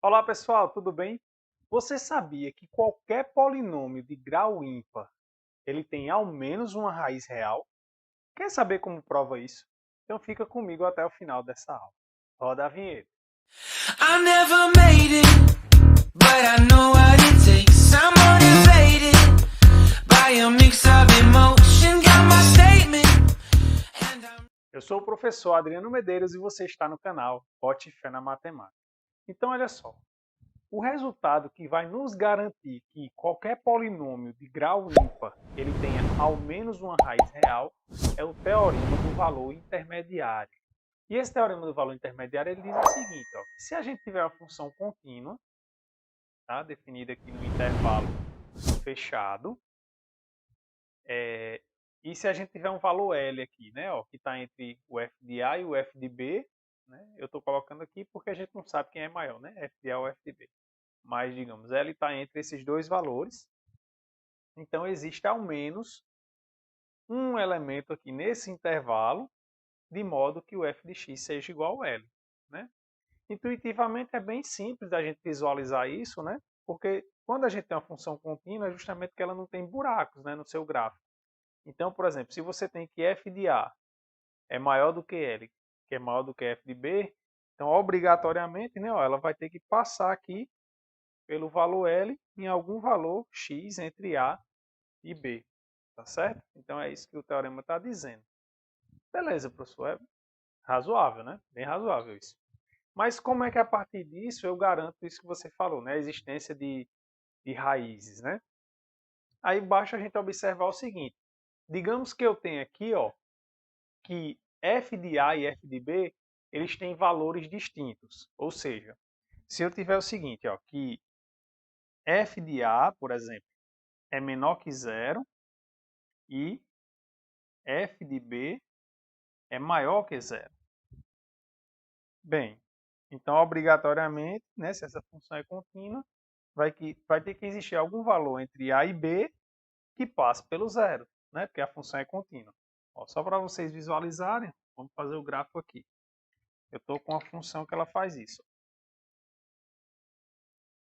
Olá pessoal, tudo bem? Você sabia que qualquer polinômio de grau ímpar ele tem ao menos uma raiz real? Quer saber como prova isso? Então fica comigo até o final dessa aula. Roda a vinheta. I never made it, but I know what it takes. I'm motivated by a mix of emotion. Got my statement, and I'm Eu sou o professor Adriano Medeiros e você está no canal Bote Fé na Matemática. Então olha só, o resultado que vai nos garantir que qualquer polinômio de grau ímpar ele tenha ao menos uma raiz real é o teorema do valor intermediário. E esse teorema do valor intermediário ele diz o seguinte, ó, que se a gente tiver uma função contínua, tá, definida aqui no intervalo fechado, e se a gente tiver um valor L aqui, né, ó, que está entre o f de A e o f de B, né, eu estou colocando aqui porque a gente não sabe quem é maior, né, f de A ou f de B. Mas, digamos, L está entre esses dois valores, então existe ao menos um elemento aqui nesse intervalo, de modo que o f de x seja igual a L, né? Intuitivamente é bem simples da gente visualizar isso, né? Porque quando a gente tem uma função contínua, é justamente que ela não tem buracos, né, no seu gráfico. Então, por exemplo, se você tem que f de A é maior do que L, que é maior do que f de B, então obrigatoriamente, né, ó, ela vai ter que passar aqui pelo valor L em algum valor x entre A e B, tá certo? Então é isso que o teorema está dizendo. Beleza, professor, é razoável, né? Bem razoável isso. Mas como é que a partir disso eu garanto isso que você falou, né? A existência de raízes, né? Aí basta a gente observar o seguinte. Digamos que eu tenho aqui, ó, que f de A e f de B, eles têm valores distintos. Ou seja, se eu tiver o seguinte, ó, que f de A, por exemplo, é menor que zero e f de B é maior que zero. Bem, então obrigatoriamente, né, se essa função é contínua, vai ter que existir algum valor entre A e B que passe pelo zero, né? Porque a função é contínua. Ó, só para vocês visualizarem, vamos fazer o gráfico aqui. Eu estou com a função que ela faz isso.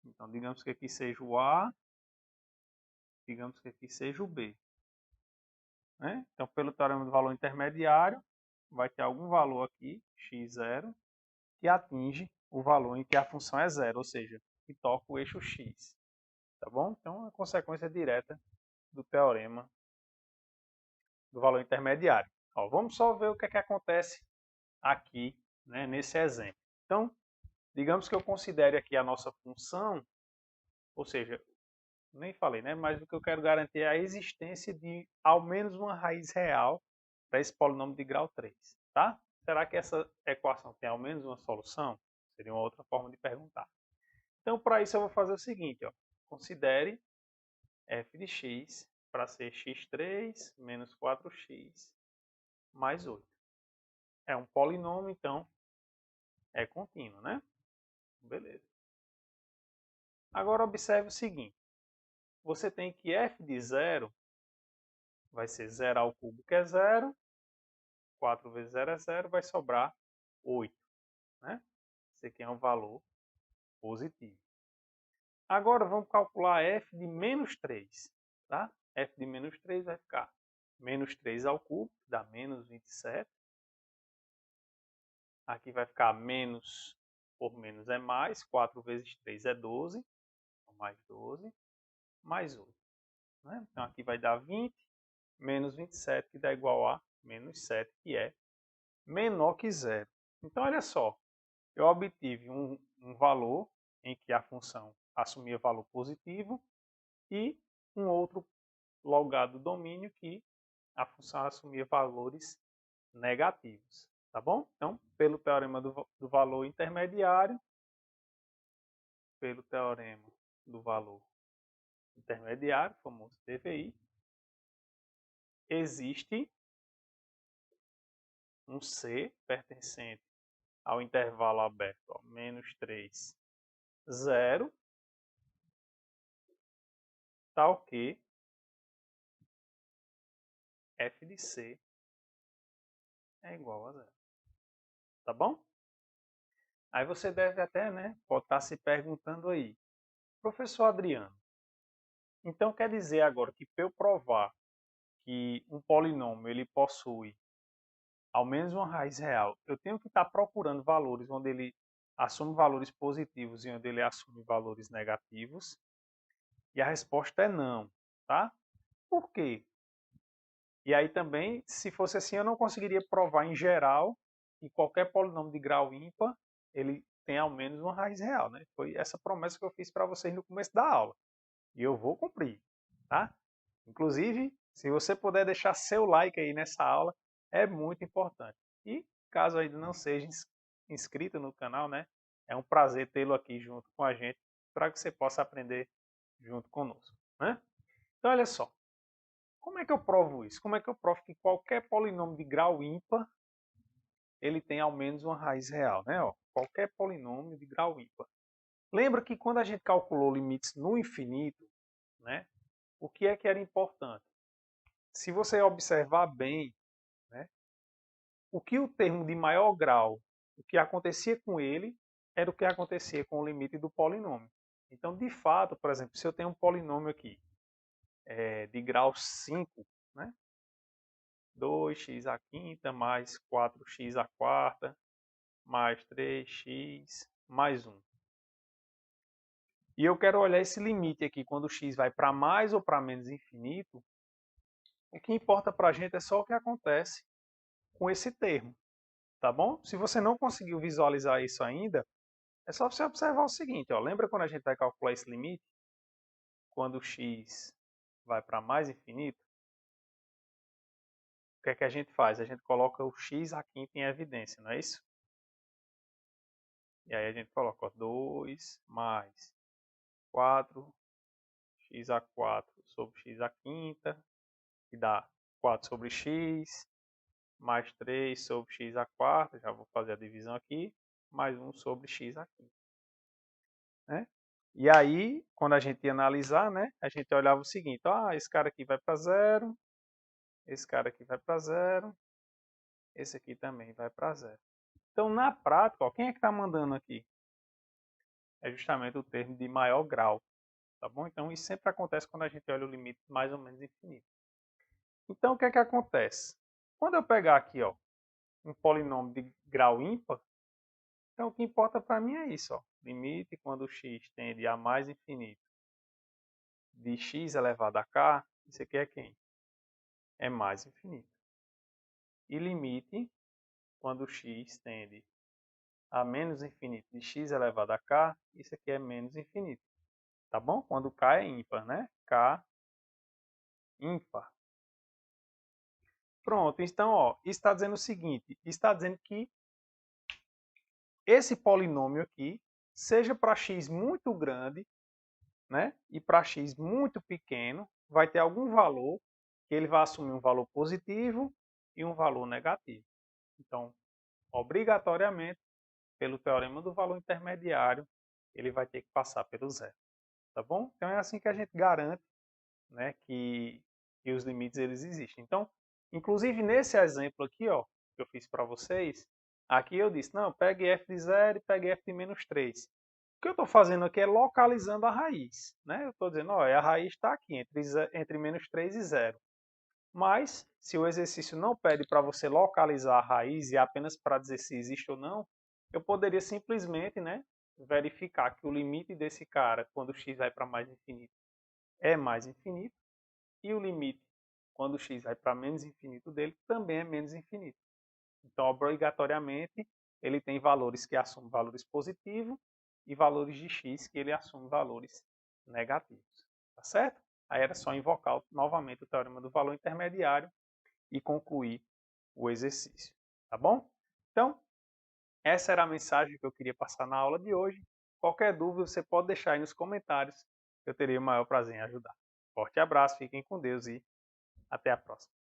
Então, digamos que aqui seja o A, digamos que aqui seja o B. Né? Então, pelo teorema do valor intermediário, vai ter algum valor aqui, x0, que atinge o valor em que a função é zero, ou seja, que toca o eixo x. Tá bom? Então, a consequência direta do teorema do valor intermediário. Ó, vamos só ver o que acontece aqui, né, nesse exemplo. Então, digamos que eu considere aqui a nossa função, ou seja, nem falei, né, mas o que eu quero garantir é a existência de ao menos uma raiz real para esse polinômio de grau 3. Tá? Será que essa equação tem ao menos uma solução? Seria uma outra forma de perguntar. Então, para isso eu vou fazer o seguinte, ó, considere f de x para ser x3 menos 4x mais 8. É um polinômio, então é contínuo, né? Beleza. Agora observe o seguinte. Você tem que f de zero vai ser zero ao cubo, que é zero. 4 vezes zero é zero, vai sobrar 8. Né? Esse aqui é um valor positivo. Agora vamos calcular f de menos 3. Tá? F de menos 3 vai ficar menos 3 ao cubo, dá menos 27. Aqui vai ficar menos por menos é mais. 4 vezes 3 é 12. Mais 12. Mais 8. Né? Então aqui vai dar 20 menos 27, que dá igual a menos 7, que é menor que zero. Então, olha só, eu obtive um valor em que a função assumia valor positivo e um outro lugar do domínio que a função assumia valores negativos. Tá bom? Então, pelo teorema do valor intermediário, pelo teorema do valor intermediário, famoso TVI, existe um C pertencente ao intervalo aberto, ó, menos 3, 0, tal que f de C é igual a zero. Tá bom? Aí você deve até, né, pode estar se perguntando aí, professor Adriano, então quer dizer agora que para eu provar que um polinômio ele possui ao menos uma raiz real, eu tenho que estar procurando valores onde ele assume valores positivos e onde ele assume valores negativos? E a resposta é não, tá? Por quê? E aí também, se fosse assim, eu não conseguiria provar em geral que qualquer polinômio de grau ímpar, ele tem ao menos uma raiz real, né? Foi essa promessa que eu fiz para vocês no começo da aula. E eu vou cumprir, tá? Inclusive, se você puder deixar seu like aí nessa aula, é muito importante. E caso ainda não seja inscrito no canal, né? É um prazer tê-lo aqui junto com a gente para que você possa aprender junto conosco, né? Então, olha só. Como é que eu provo isso? Como é que eu provo que qualquer polinômio de grau ímpar ele tem ao menos uma raiz real, né? Ó, qualquer polinômio de grau ímpar. Lembra que quando a gente calculou limites no infinito, né? O que é que era importante? Se você observar bem, né? O que o termo de maior grau, o que acontecia com ele, era o que acontecia com o limite do polinômio. Então, de fato, por exemplo, se eu tenho um polinômio aqui de grau 5, né? 2x à quinta mais 4x à quarta mais 3x mais 1. E eu quero olhar esse limite aqui, quando o x vai para mais ou para menos infinito, o que importa para a gente é só o que acontece com esse termo, tá bom? Se você não conseguiu visualizar isso ainda, é só você observar o seguinte, ó, lembra quando a gente vai calcular esse limite? Quando o x vai para mais infinito, o que é que a gente faz? A gente coloca o x à quinta em evidência, não é isso? E aí a gente coloca ó, 2 mais 4x a 4 sobre x à quinta, que dá 4 sobre x, mais 3 sobre x à quarta, já vou fazer a divisão aqui, mais 1 sobre x à quinta. Né? E aí, quando a gente ia analisar, né, a gente olhava o seguinte, ó, esse cara aqui vai para zero, esse cara aqui vai para zero, esse aqui também vai para zero. Então, na prática, ó, quem é que está mandando aqui? É justamente o termo de maior grau. Tá bom? Então, isso sempre acontece quando a gente olha o limite mais ou menos infinito. Então, o que é que acontece? Quando eu pegar aqui ó, um polinômio de grau ímpar, então o que importa para mim é isso. Ó, limite quando x tende a mais infinito de x elevado a k, isso aqui é quem? É mais infinito. E limite quando x tende a menos infinito de x elevado a k, isso aqui é menos infinito. Tá bom? Quando k é ímpar, né? K ímpar. Pronto, então, ó, está dizendo o seguinte, está dizendo que esse polinômio aqui, seja para x muito grande, né, e para x muito pequeno, vai ter algum valor que ele vai assumir um valor positivo e um valor negativo. Então, obrigatoriamente, pelo teorema do valor intermediário, ele vai ter que passar pelo zero. Tá bom? Então, é assim que a gente garante, né, que os limites eles existem. Então, inclusive nesse exemplo aqui, ó, que eu fiz para vocês, aqui eu disse, não, pegue f de 0 e pegue f de menos 3. O que eu estou fazendo aqui é localizando a raiz. Né? Eu estou dizendo, ó, a raiz está aqui, entre menos 3 e 0. Mas, se o exercício não pede para você localizar a raiz e apenas para dizer se existe ou não, eu poderia simplesmente, né, verificar que o limite desse cara, quando o x vai para mais infinito, é mais infinito, e o limite, quando o x vai para menos infinito dele, também é menos infinito. Então, obrigatoriamente, ele tem valores que assumem valores positivos e valores de x que ele assume valores negativos. Tá certo? Aí era só invocar novamente o teorema do valor intermediário e concluir o exercício. Tá bom? Então, essa era a mensagem que eu queria passar na aula de hoje. Qualquer dúvida, você pode deixar aí nos comentários. Eu teria o maior prazer em ajudar. Forte abraço, fiquem com Deus e até a próxima.